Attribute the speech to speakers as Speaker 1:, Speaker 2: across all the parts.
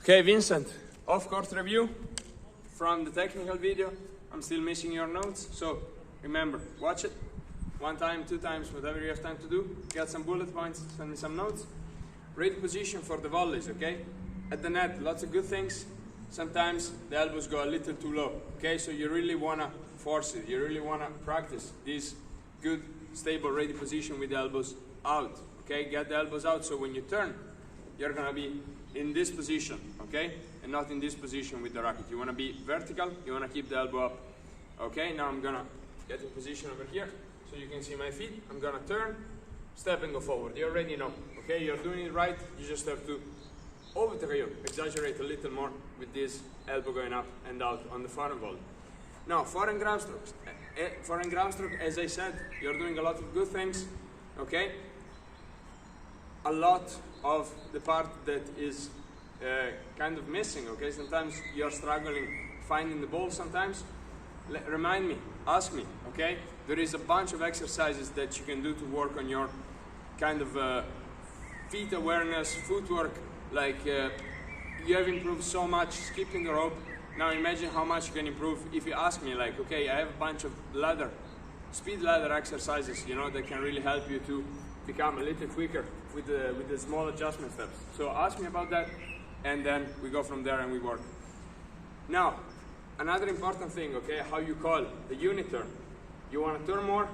Speaker 1: Okay, Vincent, off-court review from the technical video. I'm still missing your notes, so remember, watch it one time, two times, whatever you have time to do. Get some bullet points, send me some notes. Ready position for the volleys, okay? At the net, lots of good things. Sometimes the elbows go a little too low, okay? So you really wanna force it. You really wanna practice this good, stable, ready position with the elbows out, okay? Get the elbows out so when you turn, you're gonna be in this position, okay? And not in this position with the racket. You wanna be vertical, you wanna keep the elbow up. Okay, now I'm gonna get in position over here so you can see my feet. I'm gonna turn, step and go forward. You already know, okay? You're doing it right, you just have to exaggerate a little more with this elbow going up and out on the forehand volley. Now, forehand ground strokes. Forehand ground stroke, as I said, you're doing a lot of good things, okay? A lot of the part that is kind of missing, okay? Sometimes you're struggling finding the ball sometimes. Remind me, ask me, okay? There is a bunch of exercises that you can do to work on your kind of feet awareness, footwork, like you have improved so much skipping the rope. Now imagine how much you can improve if you ask me, like, okay, I have a bunch of speed ladder exercises, you know, that can really help you to become a little quicker with the small adjustment steps. So ask me about that, and then we go from there and we work. Now, another important thing, okay, how you call the unit turn. You want to turn more,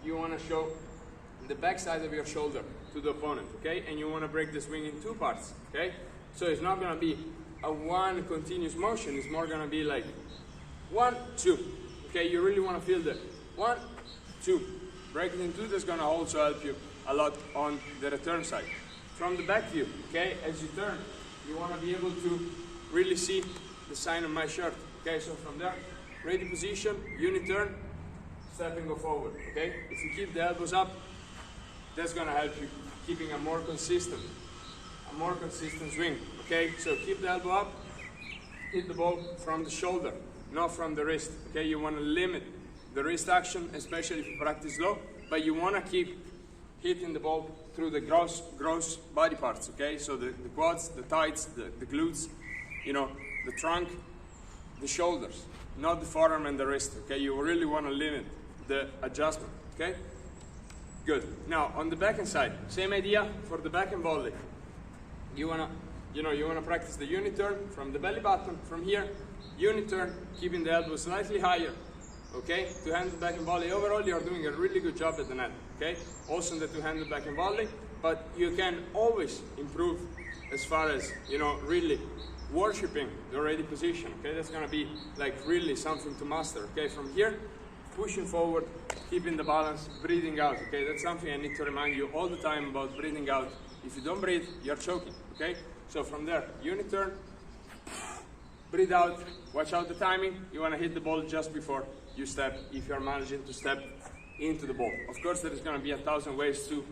Speaker 1: you want to show the back side of your shoulder to the opponent, okay? And you want to break the swing in two parts, okay? So it's not going to be a one continuous motion, it's more going to be like 1, 2, okay? You really want to feel the 1, 2. Break it in two, that's going to also help you a lot on the return side. From the back view, okay, as you turn, you want to be able to really see the sign on my shirt, okay? So from there, ready position, unit turn, step and go forward, okay? If you keep the elbows up, that's going to help you keeping a more consistent swing, okay? So keep the elbow up, hit the ball from the shoulder, not from the wrist, okay? You want to limit the wrist action, especially if you practice low, but you want to keep hitting the ball through the gross body parts, okay? So the quads, the thighs, the glutes, you know, the trunk, the shoulders, not the forearm and the wrist, okay? You really want to limit the adjustment, okay? Good. Now, on the backhand side, same idea for the backhand volley. You wanna practice the unit turn from the belly button, from here, unit turn, keeping the elbow slightly higher, okay? Two-handed backhand volley. Overall, you're doing a really good job at the net, okay? Also in the two-handed backhand volley, but you can always improve as far as, you know, really worshipping the ready position, okay? That's gonna be like really something to master, okay? From here, pushing forward, keeping the balance, breathing out, okay? That's something I need to remind you all the time about breathing out. If you don't breathe, you're choking, okay? So from there, unit turn, breathe out, watch out the timing. You wanna hit the ball just before you step, if you're managing to step into the ball. Of course, there is gonna be 1,000 ways to,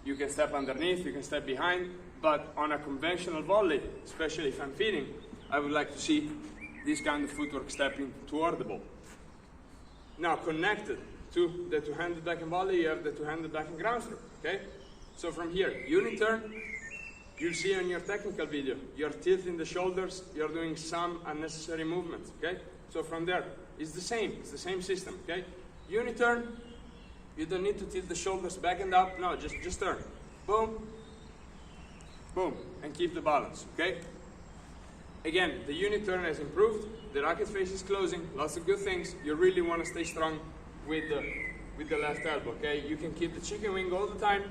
Speaker 1: you can step underneath, you can step behind, but on a conventional volley, especially if I'm feeding, I would like to see this kind of footwork stepping toward the ball. Now, connected to the two-handed backhand volley, you have the two-handed backhand ground stroke, okay? So from here, unit turn, you'll see on your technical video, you're tilting the shoulders, you're doing some unnecessary movements, okay? So from there, it's the same system, okay? Unit turn, you don't need to tilt the shoulders back and up, no, just turn. Boom, boom, and keep the balance, okay? Again, the unit turn has improved, the racket face is closing, lots of good things. You really want to stay strong with the left elbow, okay? You can keep the chicken wing all the time.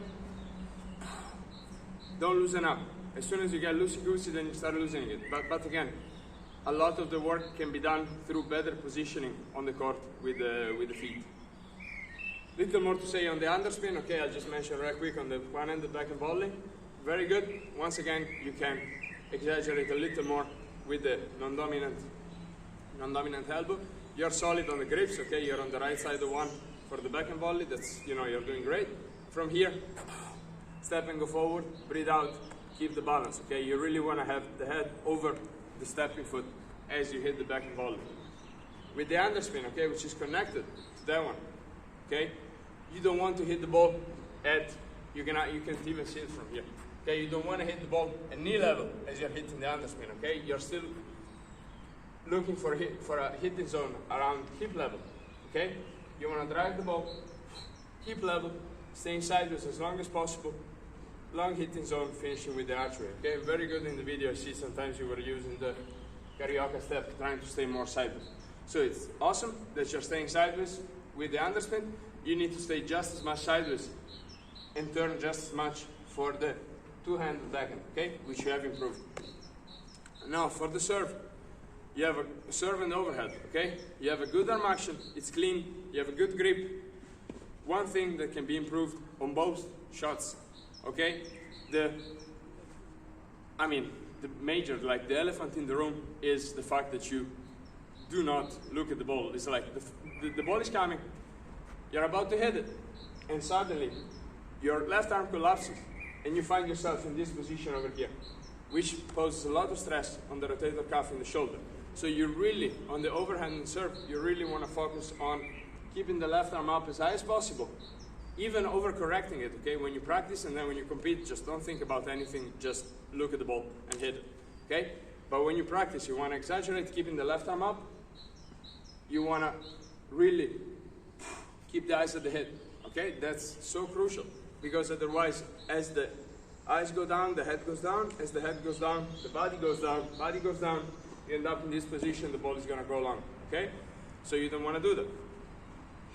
Speaker 1: Don't loosen up. As soon as you get loosey-goosey, then you start losing it. But again, a lot of the work can be done through better positioning on the court with the feet. Little more to say on the underspin, okay? I'll just mention real quick on the one-handed backhand volley. Very good. Once again, you can exaggerate a little more with the non-dominant elbow. You're solid on the grips, okay? You're on the right side of one for the backhand volley. That's, you know, you're doing great. From here, step and go forward, breathe out, keep the balance, okay? You really want to have the head over the stepping foot as you hit the backhand volley. With the underspin, okay, which is connected to that one, okay? You don't want to hit the ball at, you can even see it from here. Okay, you don't want to hit the ball at knee level as you're hitting the underspin. Okay, you're still looking for a hitting zone around hip level. Okay, you want to drive the ball hip level, staying sideways as long as possible. Long hitting zone, finishing with the archway. Okay, very good in the video. I see sometimes you were using the carioca step, trying to stay more sideways. So it's awesome that you're staying sideways with the underspin. You need to stay just as much sideways and turn just as much for the two-handed backhand, okay, which you have improved. Now for the serve, you have a serve and overhead, okay? You have a good arm action, it's clean, you have a good grip. One thing that can be improved on both shots, okay? The major, like the elephant in the room, is the fact that you do not look at the ball. It's like the ball is coming, you're about to hit it, and suddenly your left arm collapses, and you find yourself in this position over here, which poses a lot of stress on the rotator cuff in the shoulder. So you really, on the overhand and serve, you really want to focus on keeping the left arm up as high as possible, even overcorrecting it, okay? When you practice and then when you compete, just don't think about anything, just look at the ball and hit it, okay? But when you practice, you want to exaggerate keeping the left arm up. You want to really keep the eyes at the head, okay? That's so crucial, because otherwise, as the eyes go down, the head goes down. As the head goes down, the body goes down. Body goes down, you end up in this position, the ball is going to go long, okay? So you don't want to do that.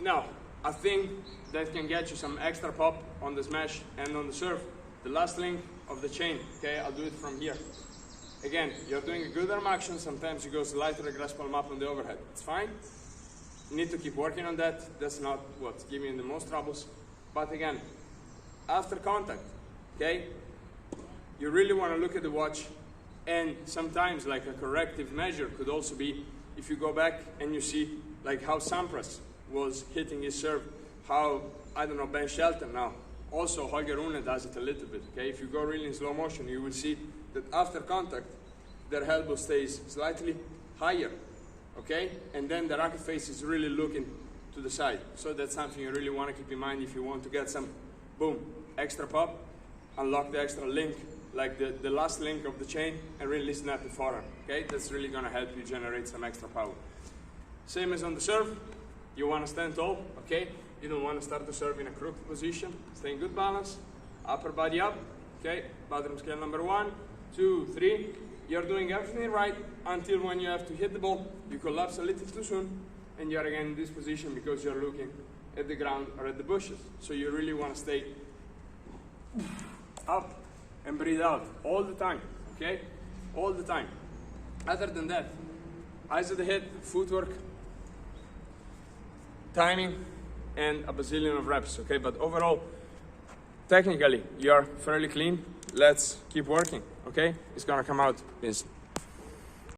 Speaker 1: Now, a thing that can get you some extra pop on the smash and on the serve, the last link of the chain, okay? I'll do it from here. Again, you're doing a good arm action, sometimes you go slightly grass palm up on the overhead. It's fine. You need to keep working on that. That's not what's giving you the most troubles. But again, after contact, okay, you really want to look at the watch, and sometimes like a corrective measure could also be if you go back and you see like how Sampras was hitting his serve, how, I don't know, Ben Shelton now. Also, Holger Rune does it a little bit, okay? If you go really in slow motion, you will see that after contact, their elbow stays slightly higher, okay? And then the racket face is really looking to the side. So that's something you really want to keep in mind if you want to get some, boom, extra pop, unlock the extra link, like the last link of the chain, and really snap the forehand, okay? That's really going to help you generate some extra power. Same as on the serve, you want to stand tall, okay? You don't want to start the serve in a crooked position. Stay in good balance, upper body up, okay? Bottom scale number 1, 2, 3. You're doing everything right until when you have to hit the ball, you collapse a little too soon, and you're again in this position because you're looking at the ground or at the bushes. So you really want to stay up and breathe out all the time, okay? All the time. Other than that, eyes at the head, footwork, timing, and a bazillion of reps, okay? But overall, technically, you're fairly clean. Let's keep working, okay? It's gonna come out, Vincent.